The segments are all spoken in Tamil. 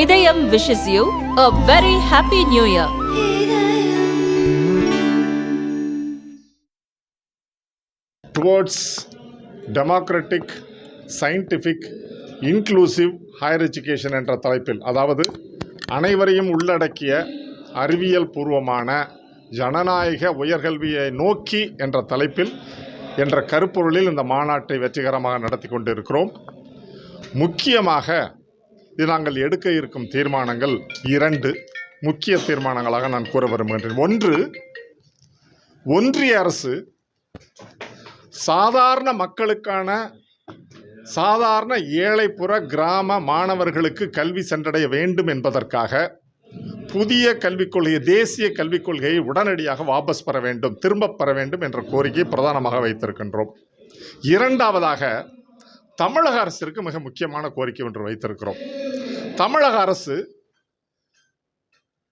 இதயம் wishes you a very happy new year. Towards democratic, scientific, inclusive higher education என்ற தலைப்பில், அதாவது அனைவரையும் உள்ளடக்கிய அறிவியல் பூர்வமான ஜனநாயக உயர்கல்வியை நோக்கி என்ற தலைப்பில் என்ற கருப்பொருளில் இந்த மாநாட்டை வெற்றிகரமாக நடத்தி கொண்டிருக்கிறோம். முக்கியமாக இது நாங்கள் எடுக்க இருக்கும் தீர்மானங்கள் 2 முக்கிய தீர்மானங்களாக நான் கூற விரும்புகின்றேன். ஒன்று, ஒன்றிய அரசு சாதாரண மக்களுக்கான சாதாரண ஏழைப்புற கிராம மாணவர்களுக்கு கல்வி சென்றடைய வேண்டும் என்பதற்காக புதிய கல்விக் கொள்கையை, தேசிய கல்விக் கொள்கையை உடனடியாக வாபஸ் பெற வேண்டும், திரும்பப் பெற வேண்டும் என்ற கோரிக்கையை பிரதானமாக வைத்திருக்கின்றோம். இரண்டாவதாக, தமிழக அரசிற்கு மிக முக்கியமான கோரிக்கை ஒன்று வைத்திருக்கிறோம். தமிழக அரசு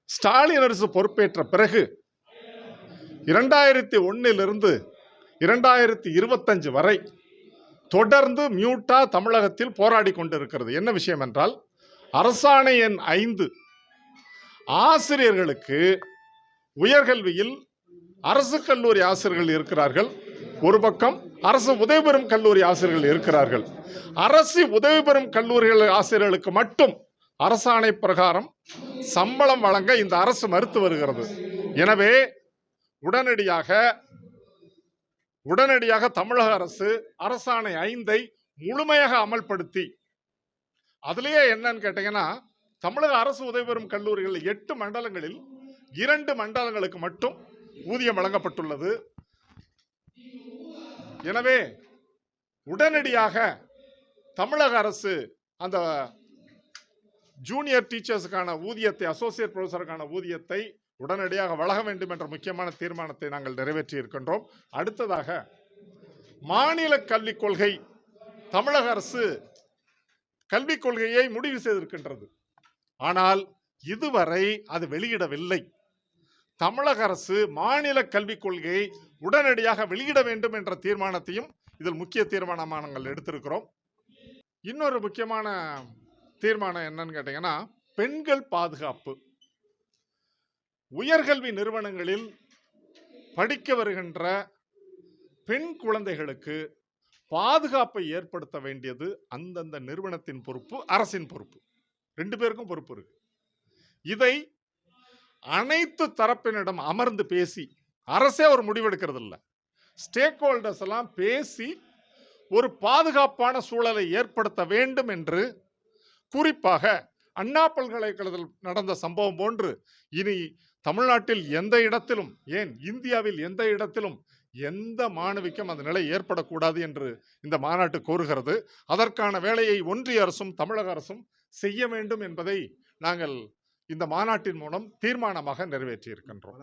ஸ்டாலின் அரசு பொறுப்பேற்ற பிறகு 2001 2025 வரை தொடர்ந்து மியூட்டா தமிழகத்தில் போராடி கொண்டிருக்கிறது. என்ன விஷயம் என்றால், அரசாணை எண் 5 ஆசிரியர்களுக்கு உயர்கல்வியில் அரசு கல்லூரி ஆசிரியர்கள் இருக்கிறார்கள், ஒரு பக்கம் அரசு உதவி பெறும் கல்லூரி ஆசிரியர்கள் இருக்கிறார்கள். அரசு உதவி பெறும் கல்லூரிகள் ஆசிரியர்களுக்கு மட்டும் அரசாணை பிரகாரம் சம்பளம் வழங்க இந்த அரசு மறுத்து வருகிறது. எனவே உடனடியாக தமிழக அரசு அரசாணை 5 முழுமையாக அமல்படுத்தி, அதுலேயே என்னன்னு கேட்டீங்கன்னா, தமிழக அரசு உதவி பெறும் கல்லூரிகள் 8 மண்டலங்களில் 2 மண்டலங்களுக்கு மட்டும் ஊதியம் வழங்கப்பட்டுள்ளது. எனவே உடனடியாக தமிழக அரசு அந்த ஜூனியர் டீச்சர்ஸுக்கான ஊதியத்தை, அசோசியேட் ப்ரொஃபஸருக்கான ஊதியத்தை உடனடியாக வழங்க வேண்டும் என்ற முக்கியமான தீர்மானத்தை நாங்கள் நிறைவேற்றி இருக்கின்றோம். அடுத்ததாக, மாநில கல்விக் கொள்கை, தமிழக அரசு கல்விக் கொள்கையை முடிவு செய்திருக்கின்றது. ஆனால் இதுவரை அது வெளியிடவில்லை. தமிழக அரசு மாநில கல்விக் கொள்கையை உடனடியாக வெளியிட வேண்டும் என்ற தீர்மானத்தையும் இதில் முக்கிய தீர்மானமாக நாங்கள் எடுத்திருக்கிறோம். இன்னொரு முக்கியமான தீர்மானம் என்னன்னு கேட்டீங்கன்னா, பெண்கள் பாதுகாப்பு. உயர்கல்வி நிறுவனங்களில் படிக்க வருகின்ற பெண் குழந்தைகளுக்கு பாதுகாப்பை ஏற்படுத்த வேண்டியது அந்தந்த நிறுவனத்தின் பொறுப்பு, அரசின் பொறுப்பு. 2 பேருக்கும் பொறுப்பு இருக்கு. இதை அனைத்து தரப்பினரிடம் அமர்ந்து பேசி, அரசே ஒரு முடிவெடுக்கிறது இல்லை, ஸ்டேக் ஹோல்டர்ஸ் எல்லாம் பேசி ஒரு பாதுகாப்பான சூழலை ஏற்படுத்த வேண்டும் என்று, குறிப்பாக அண்ணா பல்கலைக்கழகத்தில் நடந்த சம்பவம் போன்று இனி தமிழ்நாட்டில் எந்த இடத்திலும், ஏன் இந்தியாவில் எந்த இடத்திலும் எந்த மாணவிக்கும் அந்த நிலை ஏற்படக்கூடாது என்று இந்த மாநாட்டு கோருகிறது. அதற்கான வேலையை ஒன்றிய அரசும் தமிழக அரசும் செய்ய வேண்டும் என்பதை நாங்கள் இந்த மாநாட்டின் மூலம் தீர்மானமாக நிறைவேற்றி இருக்கின்றோம்.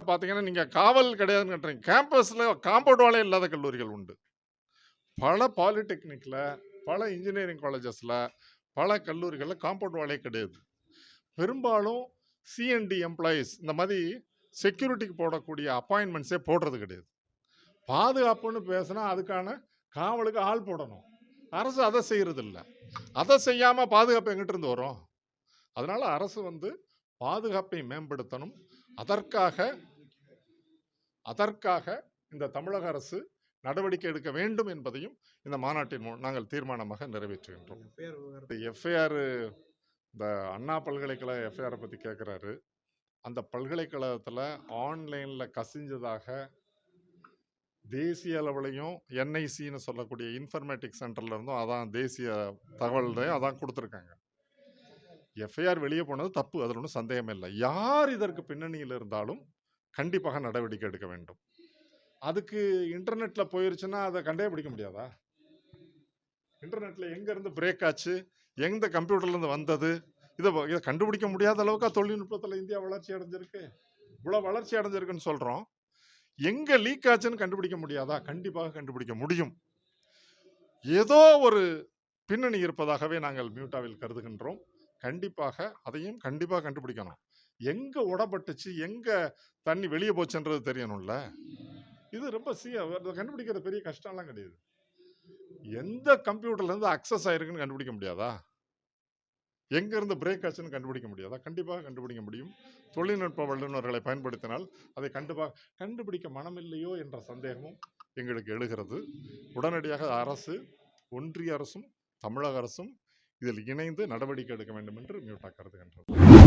பார்த்தீங்கன்னா, நீங்க காவல் கிடையாதுன்னு கேம்பஸ்ல காம்பவுண்ட் வாலே இல்லாத கல்லூரிகள் உண்டு. பல பாலிடெக்னிக்ல, பல இன்ஜினியரிங் காலேஜஸ்ல, பல கல்லூரிகளில் காம்பவுண்ட் வாலே கிடையாது. பெரும்பாலும் சிஎன்டி எம்ப்ளாயீஸ், இந்த மாதிரி செக்யூரிட்டிக்கு போடக்கூடிய அப்பாயின்மெண்ட்ஸே போடுறது கிடையாது. பாதுகாப்புன்னு பேசினா அதுக்கான காவலுக்கு ஆள் போடணும். அரசு அதை செய்யறது இல்லை. அதை செய்யாம பாதுகாப்பு எங்கிட்ட இருந்து வரும்? அதனால அரசு பாதுகாப்பை மேம்படுத்தணும். அதற்காக இந்த தமிழக அரசு நடவடிக்கை எடுக்க வேண்டும் என்பதையும் இந்த மாநாட்டின் நாங்கள் தீர்மானமாக நிறைவேற்றுகின்றோம். எஃப்ஐஆர், இந்த அண்ணா பல்கலைக்கழக எஃப்ஐஆரை பற்றி கேட்குறாரு. அந்த பல்கலைக்கழகத்தில் ஆன்லைனில் கசிஞ்சதாக தேசிய அளவுலையும் என்ஐசின்னு சொல்லக்கூடிய இன்ஃபர்மேட்டிக் சென்டர்ல இருந்தும் அதான் தேசிய தகவல் அதான் கொடுத்துருக்காங்க. எஃப்ஐஆர் வெளியே போனது தப்பு, அதில் ஒன்றும் சந்தேகம் இல்லை. யார் இதற்கு பின்னணியில் இருந்தாலும் கண்டிப்பாக நடவடிக்கை எடுக்க வேண்டும். அதுக்கு இன்டர்நெட்ல போயிருச்சுன்னா அதை கண்டுபிடிக்க முடியாதா? இன்டர்நெட்ல எங்க இருந்து பிரேக் ஆச்சு, எந்த கம்ப்யூட்டர்ல இருந்து வந்தது, இதை கண்டுபிடிக்க முடியாத அளவுக்கு தொழில்நுட்பத்தில் இந்தியா வளர்ச்சி அடைஞ்சிருக்கு. இவ்வளவு வளர்ச்சி அடைஞ்சிருக்குன்னு சொல்றோம். எங்க லீக் ஆச்சுன்னு கண்டுபிடிக்க முடியாதா? கண்டிப்பாக கண்டுபிடிக்க முடியும். ஏதோ ஒரு பின்னணி இருப்பதாகவே நாங்கள் மியூட்டாவில் கருதுகின்றோம். அதையும் கண்டிப்பாக கண்டுபிடிக்கணும். எங்க உடப்பட்டுச்சு, எங்க தண்ணி வெளியே போச்சுன்றது தெரியணும்ல. இது ரொம்ப கண்டுபிடிக்கிறது பெரிய கஷ்டம்லாம் கிடையாது. எந்த கம்ப்யூட்டர்ல இருந்து அக்சஸ் ஆயிருக்குன்னு கண்டுபிடிக்க முடியாதா? எங்கேருந்து பிரேக் ஆச்சுன்னு கண்டுபிடிக்க முடியாதா? கண்டிப்பாக கண்டுபிடிக்க முடியும். தொழில்நுட்ப வல்லுநர்களை பயன்படுத்தினால் அதை கண்டுபிடிக்க மனமில்லையோ என்ற சந்தேகமும் எங்களுக்கு எழுகிறது. உடனடியாக அரசு, ஒன்றிய அரசும் தமிழக அரசும் இதில் இணைந்து நடவடிக்கை எடுக்க வேண்டும் என்று மியூட்டா கருதுகின்றது.